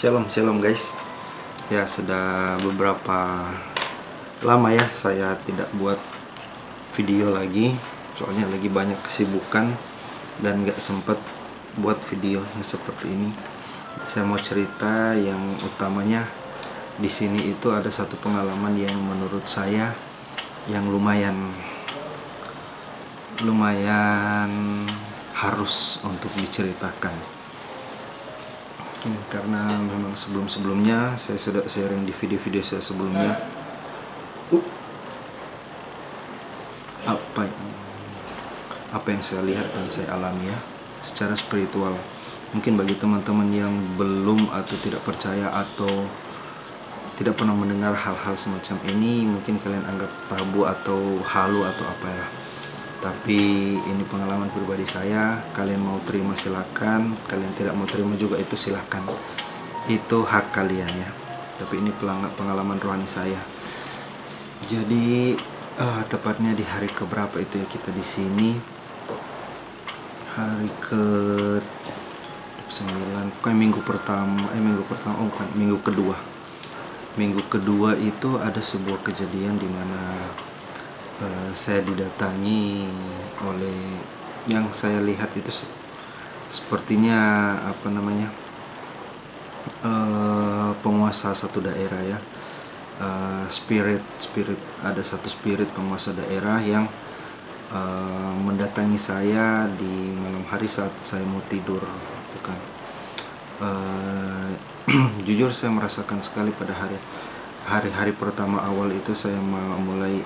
Shalom, shalom guys. Ya sudah beberapa lama ya saya tidak buat video lagi. Soalnya lagi banyak kesibukan dan gak sempet buat video yang seperti ini. Saya mau cerita yang utamanya di sini itu ada satu pengalaman yang menurut saya yang lumayan harus untuk diceritakan. Karena memang sebelum-sebelumnya saya sudah sharing di video-video saya sebelumnya apa yang saya lihat dan saya alami ya secara spiritual. Mungkin bagi teman-teman yang belum atau tidak percaya atau tidak pernah mendengar hal-hal semacam ini, mungkin kalian anggap tabu atau halu atau apa ya. Tapi ini pengalaman pribadi saya. Kalian mau terima silakan, kalian tidak mau terima juga itu silakan. Itu hak kalian ya. Tapi ini pengalaman rohani saya. Jadi tepatnya di hari keberapa itu ya kita di sini? Hari ke 9, pokoknya minggu kedua. Minggu kedua itu ada sebuah kejadian di mana saya didatangi oleh yang saya lihat itu sepertinya penguasa satu daerah ya, spirit ada satu spirit penguasa daerah yang mendatangi saya di malam hari saat saya mau tidur. Bukan jujur saya merasakan sekali pada hari-hari pertama awal itu. Saya mulai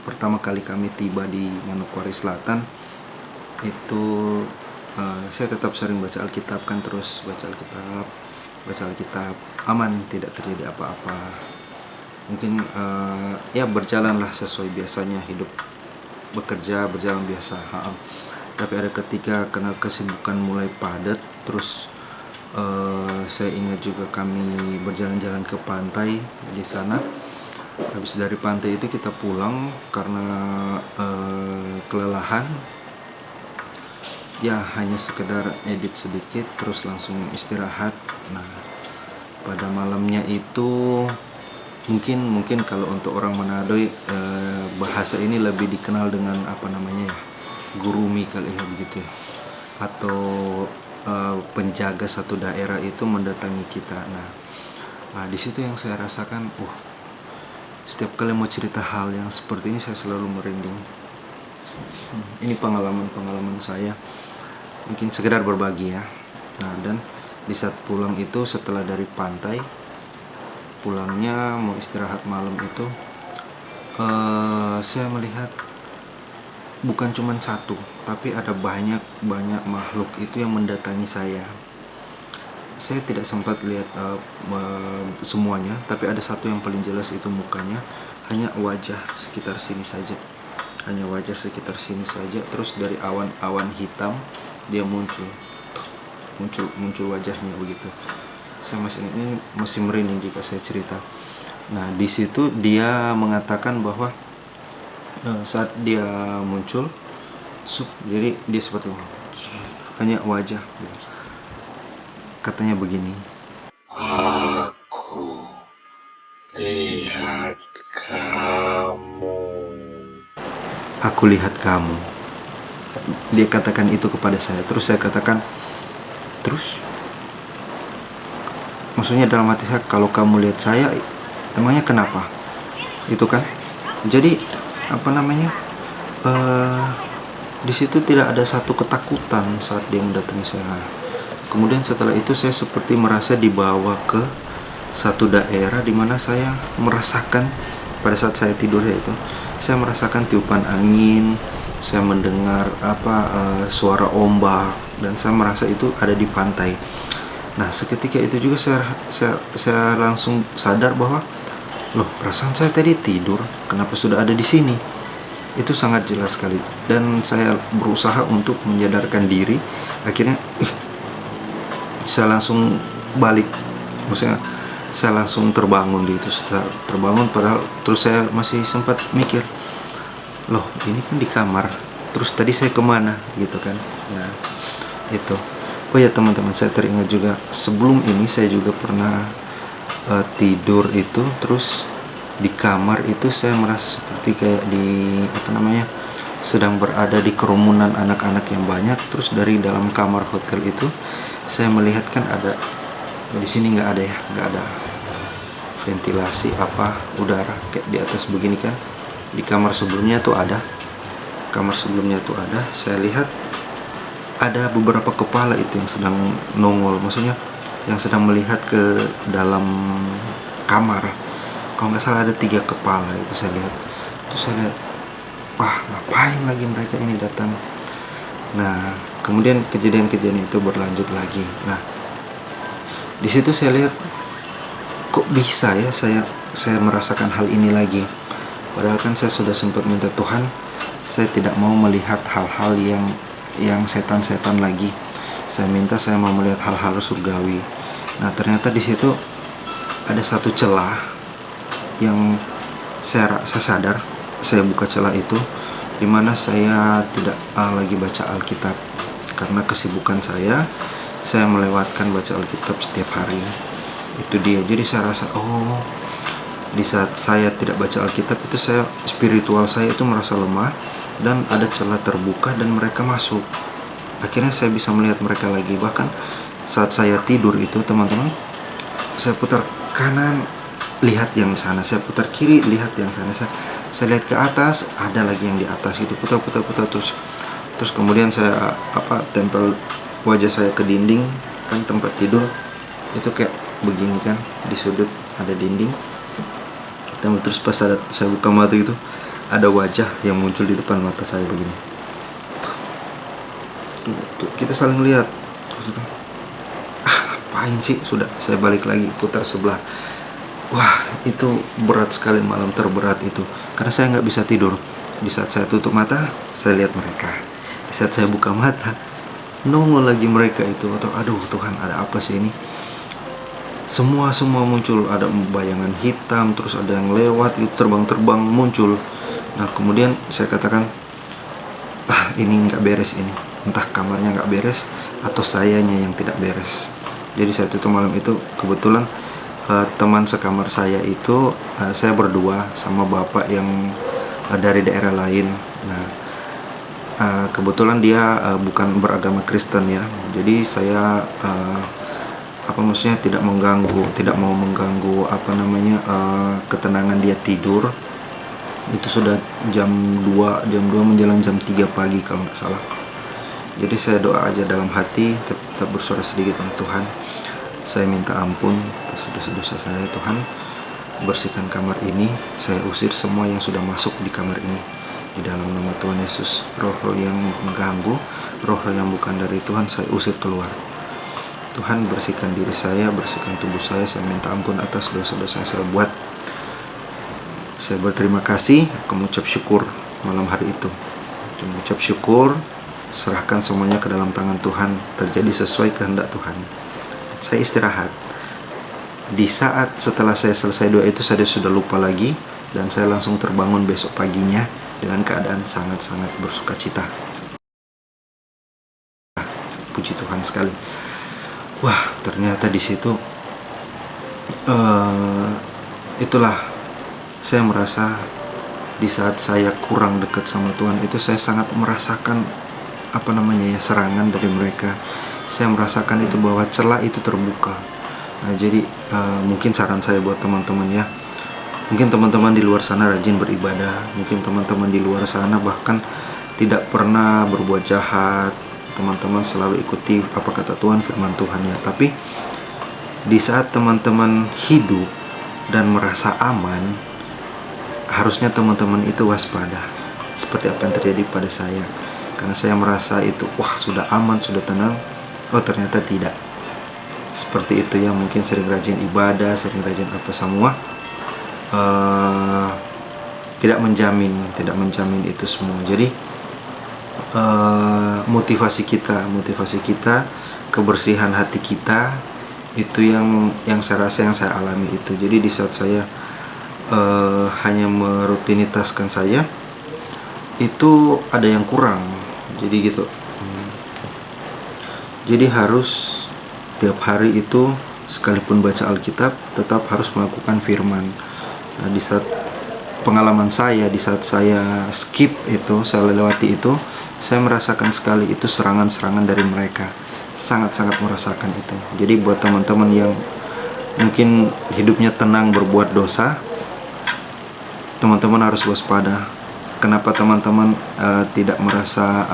pertama kali kami tiba di Manokwari Selatan itu saya tetap sering baca Alkitab kan, terus baca Alkitab aman, tidak terjadi apa-apa. Mungkin ya berjalanlah sesuai biasanya, hidup bekerja berjalan biasa. Tapi ada ketika karena kesibukan mulai padat, terus saya ingat juga kami berjalan-jalan ke pantai di sana. Habis dari pantai itu kita pulang karena kelelahan. Ya hanya sekedar edit sedikit terus langsung istirahat. Nah, pada malamnya itu mungkin kalau untuk orang Manado bahasa ini lebih dikenal dengan gurumi kali ya begitu ya. Atau penjaga satu daerah itu mendatangi kita. Nah, di situ yang saya rasakan, setiap kali mau cerita hal yang seperti ini saya selalu merinding. Ini pengalaman saya, mungkin sekedar berbagi ya. Nah, dan di saat pulang itu setelah dari pantai, pulangnya mau istirahat malam itu, saya melihat bukan cuma satu, tapi ada banyak makhluk itu yang mendatangi saya. Saya tidak sempat lihat semuanya, tapi ada satu yang paling jelas itu mukanya, hanya wajah sekitar sini saja. Terus dari awan hitam dia muncul wajahnya begitu. Saya masih merinding jika saya cerita. Nah, di situ dia mengatakan bahwa saat dia muncul, jadi dia seperti hanya wajah. Katanya begini, "Aku lihat kamu." Dia katakan itu kepada saya. Terus saya katakan, terus? Maksudnya dalam hati saya, kalau kamu lihat saya, emangnya kenapa? Itu kan. Jadi di situ tidak ada satu ketakutan saat dia mendatangi saya. Kemudian setelah itu saya seperti merasa dibawa ke satu daerah di mana saya merasakan pada saat saya tidur itu, saya merasakan tiupan angin, saya mendengar suara ombak, dan saya merasa itu ada di pantai. Nah, seketika itu juga saya langsung sadar bahwa perasaan saya tadi tidur, kenapa sudah ada di sini? Itu sangat jelas sekali, dan saya berusaha untuk menyadarkan diri. Akhirnya saya langsung balik, maksudnya saya langsung terbangun padahal terus saya masih sempat mikir, ini kan di kamar, terus tadi saya kemana gitu kan. Nah, itu Oh ya teman-teman, saya teringat juga sebelum ini saya juga pernah tidur itu, terus di kamar itu saya merasa seperti kayak di sedang berada di kerumunan anak-anak yang banyak. Terus dari dalam kamar hotel itu saya melihat kan ada, di sini nggak ada ya, nggak ada ventilasi udara kayak di atas begini kan. Di kamar sebelumnya tuh ada, saya lihat ada beberapa kepala itu yang sedang nongol, maksudnya yang sedang melihat ke dalam kamar. Kalau nggak salah ada 3 kepala itu saya lihat. Terus saya lihat, wah ngapain lagi mereka ini datang. Nah kemudian kejadian-kejadian itu berlanjut lagi. Nah di situ saya lihat, kok bisa ya saya merasakan hal ini lagi. Padahal kan saya sudah sempat minta Tuhan, saya tidak mau melihat hal-hal yang setan-setan lagi. Saya minta saya mau melihat hal-hal surgawi. Nah ternyata di situ ada satu celah yang saya sadar. Saya buka celah itu, dimana saya tidak lagi baca Alkitab karena kesibukan saya melewatkan baca Alkitab setiap hari. Itu dia. Jadi saya rasa, di saat saya tidak baca Alkitab itu spiritual saya itu merasa lemah, dan ada celah terbuka dan mereka masuk. Akhirnya saya bisa melihat mereka lagi. Bahkan saat saya tidur itu teman-teman, saya putar kanan, lihat yang sana, saya putar kiri, lihat yang sana, saya lihat ke atas, ada lagi yang di atas itu, putar terus kemudian saya tempel wajah saya ke dinding kan, tempat tidur itu kayak begini kan, di sudut ada dinding. Terus pas saya buka mata itu, ada wajah yang muncul di depan mata saya begini. Tuh, kita saling lihat. Apain sih? Sudah, saya balik lagi, putar sebelah. Wah, itu berat sekali, malam terberat itu. Karena saya nggak bisa tidur. Di saat saya tutup mata, saya lihat mereka. Di saat saya buka mata, nongol lagi mereka itu. Atau aduh Tuhan, ada apa sih ini? Semua muncul, ada bayangan hitam, terus ada yang lewat, itu terbang muncul. Nah kemudian saya katakan, ini nggak beres ini, entah kamarnya nggak beres atau sayanya yang tidak beres. Jadi saat itu malam itu kebetulan teman sekamar saya itu, saya berdua sama bapak yang dari daerah lain. Nah kebetulan dia bukan beragama Kristen ya, jadi saya maksudnya tidak mau mengganggu ketenangan dia tidur. Itu sudah jam 2 menjelang jam 3 pagi kalau nggak salah. Jadi saya doa aja dalam hati, tetap bersuara sedikit sama Tuhan. Saya minta ampun atas dosa-dosa saya. Tuhan, bersihkan kamar ini. Saya usir semua yang sudah masuk di kamar ini, di dalam nama Tuhan Yesus. Roh-roh yang mengganggu, roh-roh yang bukan dari Tuhan, saya usir keluar. Tuhan, bersihkan diri saya, bersihkan tubuh saya. Saya minta ampun atas dosa-dosa yang saya buat. Saya berterima kasih, mengucap syukur malam hari itu. Mengucap syukur, serahkan semuanya ke dalam tangan Tuhan. Terjadi sesuai kehendak Tuhan. Saya istirahat. Di saat setelah saya selesai doa itu, saya sudah lupa lagi. Dan saya langsung terbangun besok paginya dengan keadaan sangat-sangat bersukacita. Puji Tuhan sekali. Wah, ternyata di situ itulah saya merasa di saat saya kurang dekat sama Tuhan itu, saya sangat merasakan serangan dari mereka. Saya merasakan itu bahwa celah itu terbuka. Nah, jadi mungkin saran saya buat teman-teman ya, mungkin teman-teman di luar sana rajin beribadah, mungkin teman-teman di luar sana bahkan tidak pernah berbuat jahat, teman-teman selalu ikuti apa kata Tuhan, firman Tuhan ya. Tapi di saat teman-teman hidup dan merasa aman, harusnya teman-teman itu waspada, seperti apa yang terjadi pada saya. Karena saya merasa itu, wah sudah aman, sudah tenang. Oh ternyata tidak seperti itu ya. Mungkin sering rajin ibadah, sering rajin semua, tidak menjamin itu semua. Jadi motivasi kita, kebersihan hati kita, itu yang saya rasa, yang saya alami itu. Jadi di saat saya hanya merutinitaskan saya, itu ada yang kurang. Jadi gitu. Jadi harus tiap hari itu sekalipun baca Alkitab tetap harus melakukan firman. Nah, di saat pengalaman saya, di saat saya skip itu, saya lewati itu, saya merasakan sekali itu serangan-serangan dari mereka. Sangat-sangat merasakan itu. Jadi buat teman-teman yang mungkin hidupnya tenang berbuat dosa, teman-teman harus waspada. Kenapa teman-teman tidak merasa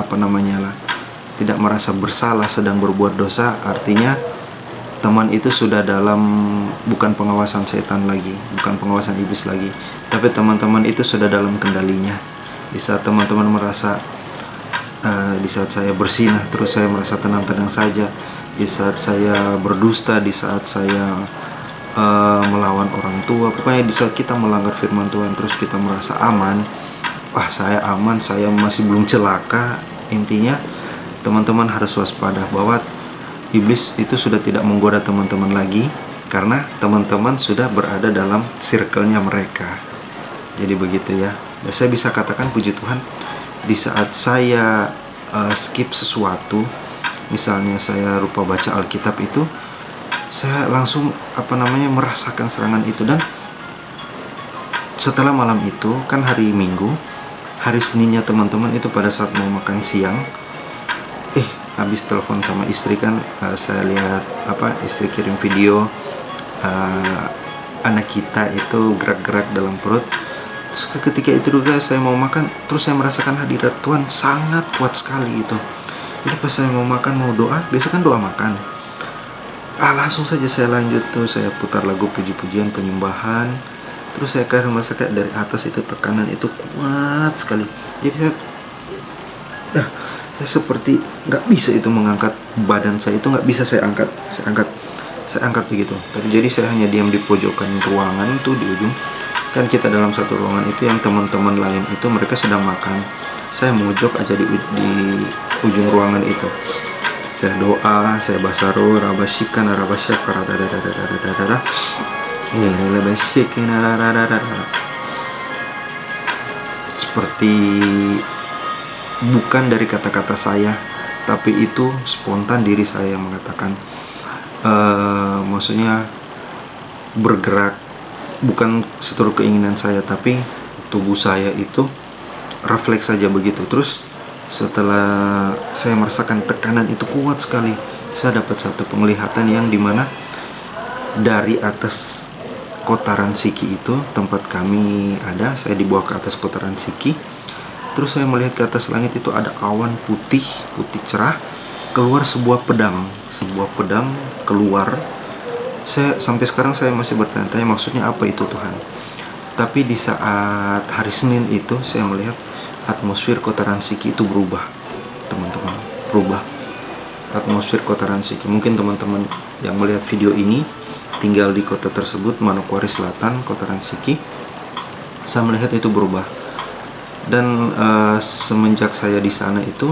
tidak merasa bersalah sedang berbuat dosa? Artinya teman itu sudah dalam bukan pengawasan setan lagi, bukan pengawasan iblis lagi, tapi teman-teman itu sudah dalam kendalinya. Di saat teman-teman merasa di saat saya bersinah terus saya merasa tenang-tenang saja, di saat saya berdusta, di saat saya melawan orang tua, pokoknya di saat kita melanggar firman Tuhan terus kita merasa aman, saya aman, saya masih belum celaka. Intinya teman-teman harus waspada bahwa iblis itu sudah tidak menggoda teman-teman lagi, karena teman-teman sudah berada dalam circle-nya mereka. Jadi begitu ya. Dan saya bisa katakan puji Tuhan, di saat saya skip sesuatu, misalnya saya lupa baca Alkitab itu, saya langsung merasakan serangan itu. Dan setelah malam itu kan hari Minggu, hari Seninnya teman-teman itu pada saat mau makan siang, habis telepon sama istri kan, saya lihat istri kirim video anak kita itu gerak-gerak dalam perut. Terus ketika itu juga saya mau makan, terus saya merasakan hadirat Tuhan sangat kuat sekali itu. Jadi pas saya mau makan, mau doa, biasa kan doa makan, langsung saja saya lanjut tuh, saya putar lagu puji-pujian penyembahan. Terus saya akan merasakan dari atas itu tekanan itu kuat sekali. Jadi saya seperti nggak bisa itu mengangkat badan saya, itu nggak bisa saya angkat begitu. Tapi jadi saya hanya diam di pojokan ruangan tuh di ujung. Kan kita dalam satu ruangan itu yang teman-teman lain itu mereka sedang makan. Saya mojok aja di ujung ruangan itu. Saya doa, saya basaro, rabasyikan, rabasyaka, radadadadadadadada. Ini rabasyikan, radadadadadada. Seperti bukan dari kata-kata saya, tapi itu spontan diri saya yang mengatakan, maksudnya bergerak, bukan seluruh keinginan saya, tapi tubuh saya itu refleks saja begitu. Terus setelah saya merasakan tekanan itu kuat sekali, saya dapat satu penglihatan yang dimana dari atas kotaran Siki itu, tempat kami ada, saya dibawa ke atas kotaran Siki. Terus saya melihat ke atas langit itu ada awan putih cerah, keluar sebuah pedang keluar. Saya sampai sekarang saya masih bertanya-tanya maksudnya apa itu Tuhan. Tapi di saat hari Senin itu saya melihat atmosfer kotaran Siki itu berubah, teman-teman, berubah atmosfer kotaran Siki. Mungkin teman-teman yang melihat video ini tinggal di kota tersebut, Manokwari Selatan, kotaran Siki. Saya melihat itu berubah. Dan semenjak saya di sana itu,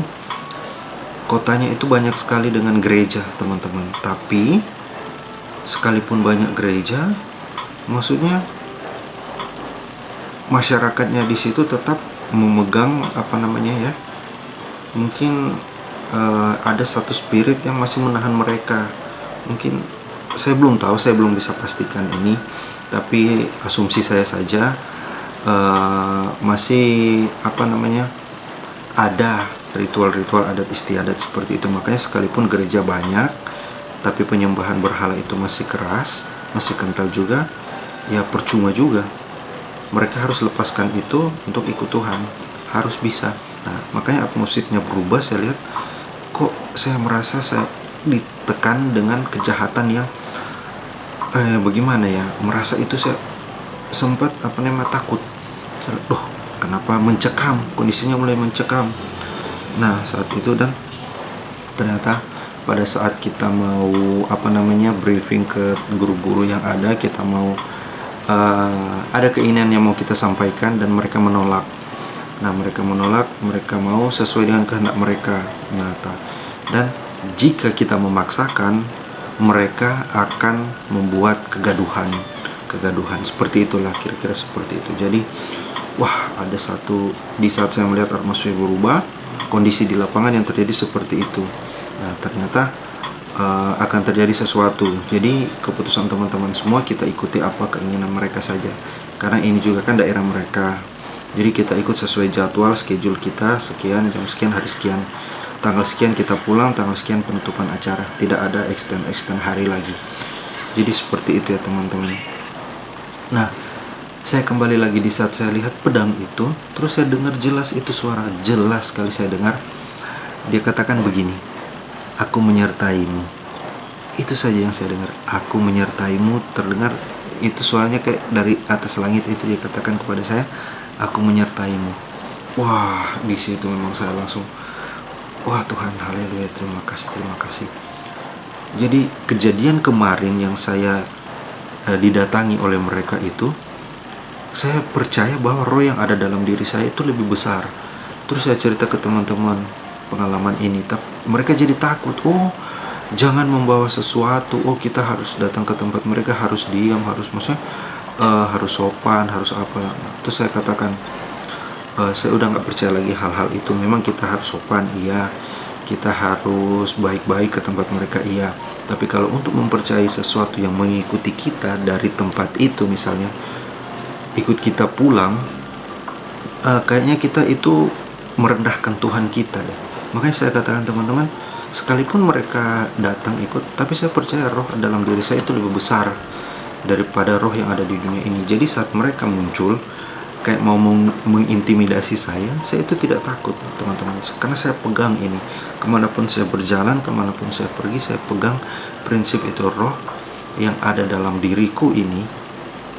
kotanya itu banyak sekali dengan gereja, teman-teman. Tapi sekalipun banyak gereja, maksudnya masyarakatnya di situ tetap memegang mungkin ada satu spirit yang masih menahan mereka. Mungkin saya belum tahu, saya belum bisa pastikan ini, tapi asumsi saya saja. Masih ada ritual-ritual adat istiadat seperti itu. Makanya sekalipun gereja banyak, tapi penyembahan berhala itu masih keras, masih kental juga, ya percuma juga. Mereka harus lepaskan itu untuk ikut Tuhan, harus bisa. Nah, makanya atmosfernya berubah. Saya lihat kok saya merasa saya ditekan dengan kejahatan yang bagaimana ya, merasa itu saya sempat takut. Kenapa mencekam, kondisinya mulai mencekam. Nah, saat itu, dan ternyata pada saat kita mau briefing ke guru-guru yang ada, kita mau ada keinginan yang mau kita sampaikan, dan mereka menolak. Nah, mereka menolak, mereka mau sesuai dengan kehendak mereka. Nah, dan jika kita memaksakan, mereka akan membuat kegaduhan seperti itulah, kira-kira seperti itu. Jadi ada satu, di saat saya melihat atmosfer berubah, kondisi di lapangan yang terjadi seperti itu. Nah, ternyata akan terjadi sesuatu. Jadi keputusan teman-teman semua kita ikuti apa keinginan mereka saja, karena ini juga kan daerah mereka. Jadi kita ikut sesuai jadwal schedule kita, sekian jam sekian hari sekian, tanggal sekian kita pulang, tanggal sekian penutupan acara. Tidak ada extend hari lagi. Jadi seperti itu ya teman-teman. Nah, saya kembali lagi di saat saya lihat pedang itu, terus saya dengar jelas itu suara, jelas sekali saya dengar. Dia katakan begini, aku menyertaimu. Itu saja yang saya dengar, aku menyertaimu. Terdengar itu suaranya kayak dari atas langit. Itu dia katakan kepada saya, aku menyertaimu. Wah, di situ memang saya langsung, wah Tuhan, haleluya, terima kasih, terima kasih. Jadi kejadian kemarin yang saya didatangi oleh mereka itu, saya percaya bahwa roh yang ada dalam diri saya itu lebih besar. Terus saya cerita ke teman-teman pengalaman ini, tapi mereka jadi takut. Oh, jangan membawa sesuatu. Oh, kita harus datang ke tempat mereka, harus diam, harus maksudnya harus sopan, harus apa. Terus saya katakan, saya udah nggak percaya lagi hal-hal itu. Memang kita harus sopan, iya. Kita harus baik-baik ke tempat mereka, iya. Tapi kalau untuk mempercayai sesuatu yang mengikuti kita dari tempat itu, misalnya ikut kita pulang, kayaknya kita itu merendahkan Tuhan kita deh. Makanya saya katakan teman-teman, sekalipun mereka datang ikut, tapi saya percaya roh dalam diri saya itu lebih besar daripada roh yang ada di dunia ini. Jadi saat mereka muncul kayak mau mengintimidasi saya itu tidak takut teman-teman, karena saya pegang ini. Kemanapun saya berjalan, kemanapun saya pergi, saya pegang prinsip itu, roh yang ada dalam diriku ini.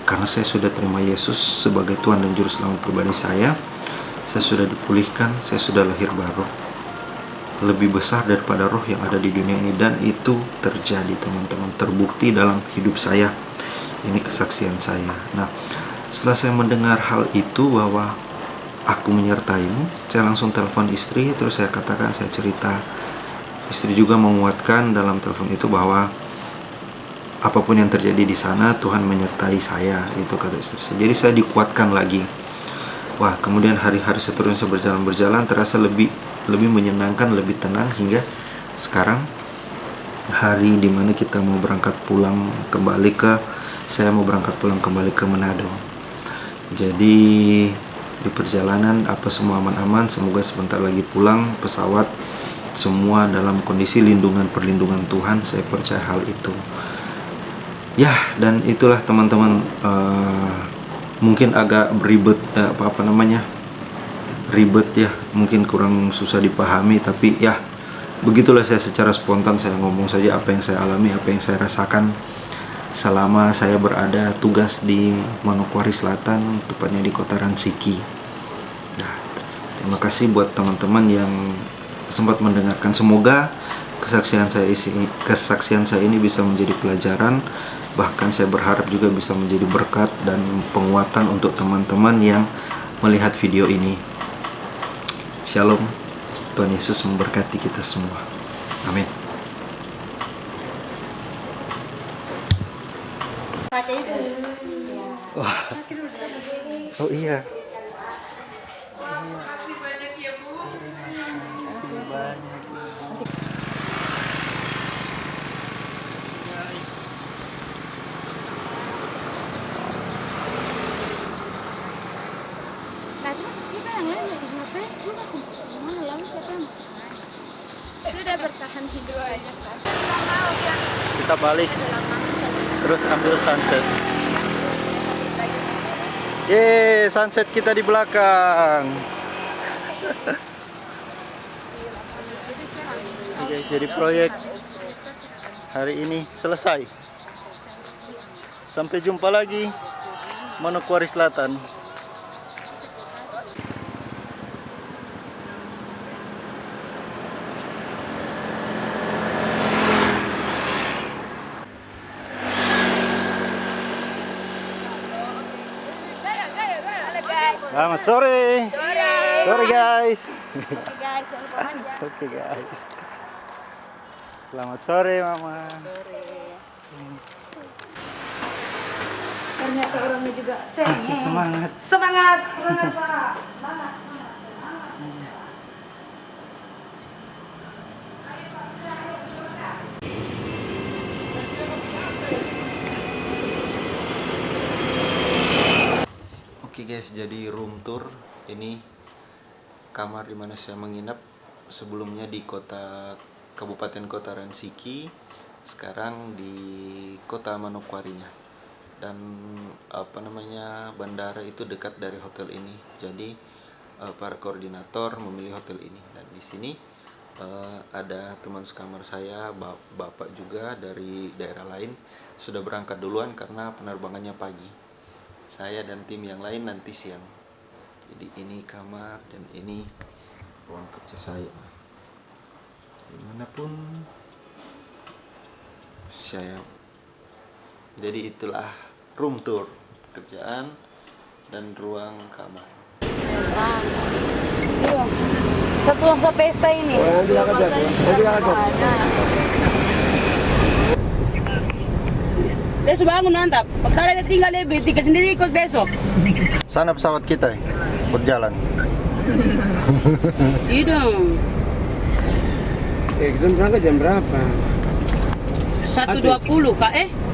Karena saya sudah terima Yesus sebagai Tuhan dan Juru Selamat pribadi saya sudah dipulihkan, saya sudah lahir baru. Lebih besar daripada roh yang ada di dunia ini, dan itu terjadi teman-teman, terbukti dalam hidup saya. Ini kesaksian saya. Nah, setelah saya mendengar hal itu bahwa aku menyertaimu, saya langsung telepon istri, terus saya katakan, saya cerita. Istri juga menguatkan dalam telepon itu bahwa apapun yang terjadi di sana, Tuhan menyertai saya, itu kata istri saya. Jadi saya dikuatkan lagi. Wah, kemudian hari-hari seterusnya berjalan, terasa lebih menyenangkan, lebih tenang, hingga sekarang hari dimana kita mau berangkat pulang kembali ke, saya mau berangkat pulang kembali ke Manado. Jadi di perjalanan apa semua aman-aman, semoga sebentar lagi pulang pesawat, semua dalam kondisi perlindungan Tuhan. Saya percaya hal itu. Ya, dan itulah teman-teman, mungkin agak beribet, ribet ya, mungkin kurang susah dipahami, tapi ya begitulah saya secara spontan saya ngomong saja apa yang saya alami, apa yang saya rasakan selama saya berada tugas di Manokwari Selatan, tepatnya di kota Ransiki. Nah, terima kasih buat teman-teman yang sempat mendengarkan. Semoga kesaksian saya ini bisa menjadi pelajaran. Bahkan saya berharap juga bisa menjadi berkat dan penguatan untuk teman-teman yang melihat video ini. Shalom, Tuhan Yesus memberkati kita semua. Amin. Wah. Oh iya. Makasih banyak ya Bu. Makasih banyak. Terus kita yang lain jadi ngapain? Lu gak kumpul semua, lalu siapa yang makan? Sudah bertahan hidup saja saja. Kita balik, terus ambil sunset. Yeay, sunset kita di belakang. Oke, jadi proyek hari ini selesai. Sampai jumpa lagi, Manokwari Selatan. Selamat sore. Sore guys. Oke guys. Selamat sore Mama. Ternyata orangnya juga Masih semangat. Semangat Pak. Semangat. Oke guys, jadi room tour. Ini kamar dimana saya menginap sebelumnya di Kabupaten Kota Ransiki, sekarang di Kota Manokwarinya. Dan bandara itu dekat dari hotel ini. Jadi para koordinator memilih hotel ini. Dan di sini ada teman sekamar saya, bapak juga dari daerah lain sudah berangkat duluan karena penerbangannya pagi. Saya dan tim yang lain nanti siang. Jadi ini kamar dan ini ruang kerja saya. Dimanapun saya. Jadi itulah room tour kerjaan dan ruang kamar. Iya. Satu sa pesta ini. Dia sudah bangun mantap. Pagkala dia tinggal lebih, tinggal sendiri ikut besok. Sana pesawat kita berjalan. Iya dong. Kita berangkat jam berapa? 1.20 kak?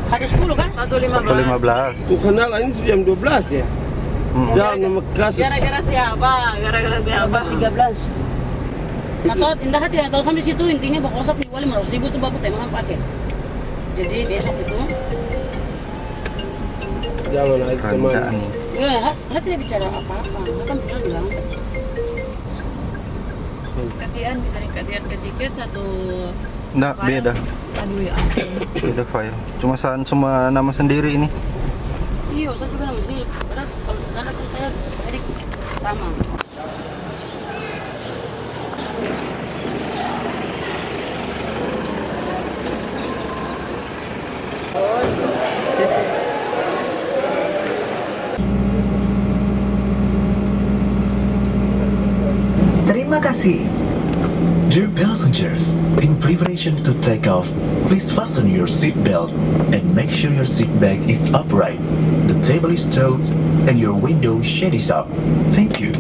1.10 kan? 1.15. Bukan lah, ini jam 12 ya? Jangan kasus. Gara-gara siapa? Gara-gara siapa? 13. Atau indah hati atau sampai situ intinya bakal nih wali 500.000 tuh bapak emang pakai. Jadi besok itu Jangan lah itu teman. ya hati dia bicara apa-apa. Kan pernah bilang Katian, katian ke tiket satu. Nggak, beda. Aduh ya. Beda file. Cuma semua nama sendiri ini. iya saya juga nama sendiri. Karena kalau saya edik sama. Terima kasih. Dear passengers, in preparation to take off, please fasten your seat belt and make sure your seat bag is upright, the table is stowed, and your window shade is up. Thank you.